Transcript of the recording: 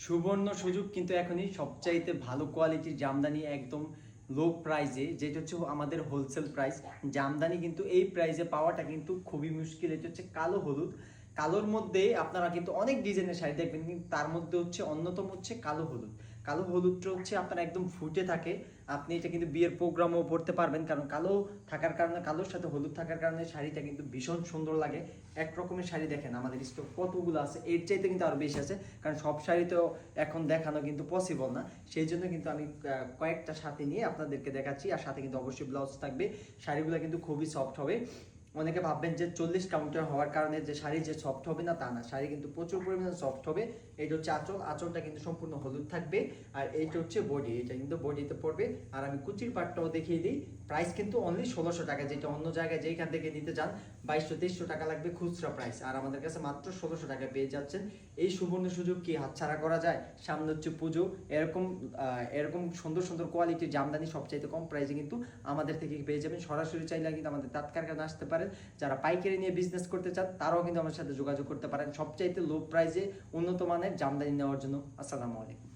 সুবর্ণ সুযোগ কিন্তু এখনই সবচাইতে ভালো কোয়ালিটির জামদানি একদম লো প্রাইসে, যেটা হচ্ছে আমাদের হোলসেল প্রাইস। জামদানি কিন্তু এই প্রাইসে পাওয়াটা কিন্তু খুবই মুশকিল। এটা হচ্ছে কালো হলুদ। কালোর মধ্যে আপনারা কিন্তু অনেক ডিজাইনের শাড়ি দেখবেন, কিন্তু তার মধ্যে হচ্ছে অন্যতম হচ্ছে কালো হলুদ। কালো হলুদটা হচ্ছে আপনার একদম ফুটে থাকে। আপনি এটা কিন্তু বিয়ের প্রোগ্রামও পড়তে পারবেন, কারণ কালো থাকার কারণে, কালোর সাথে হলুদ থাকার কারণে শাড়িটা কিন্তু ভীষণ সুন্দর লাগে। এক রকমের শাড়ি দেখেন আমাদের স্টক কতগুলো আছে, এর চাইতে কিন্তু আরো বেশি আছে, কারণ সব শাড়ি তো এখন দেখানো কিন্তু পসিবল না। সেই জন্য কিন্তু আমি কয়েকটা সাথে নিয়ে আপনাদেরকে দেখাচ্ছি, আর সাথে কিন্তু অবশ্যই ব্লাউজ থাকবে। শাড়িগুলো কিন্তু খুবই সফট হবে। অনেকে ভাববেন যে 40 কাউন্টার হওয়ার কারণে যে শাড়ি যে সফট হবে না, তা না, শাড়ি কিন্তু প্রচুর পরিমাণে সফট হবে। এইটা হচ্ছে আঁচল, আঁচলটা কিন্তু সম্পূর্ণ হলুদ থাকবে। আর এইটা হচ্ছে বডি, এটা কিন্তু বডিতে পড়বে। আর আমি কুচির পাটটাও দেখিয়ে দিই। প্রাইস কিন্তু অনলি 1600 টাকা, যেটা অন্য জায়গায় যেখান থেকে নিতে যান 2200-2300 টাকা লাগবে খুচরা প্রাইস, আর আমাদের কাছে মাত্র 1600 টাকা পেয়ে যাচ্ছেন। এই সুবর্ণ সুযোগ কি হাতছাড়া করা যায়? সামনে হচ্ছে পুজো, এরকম সুন্দর সুন্দর কোয়ালিটির জামদানি সবচাইতে কম প্রাইসে কিন্তু আমাদের থেকে পেয়ে যাবেন। সরাসরি চাইলে কিন্তু আমাদের তাৎকারখানা আসতে পারেন। যারা পাইকারি নিয়ে বিজনেস করতে চান তারাও কিন্তু আমার সাথে যোগাযোগ করতে পারেন সবচাইতে লো প্রাইসে উন্নত মানের জামদানি নেওয়ার জন্য। আসসালামু আলাইকুম।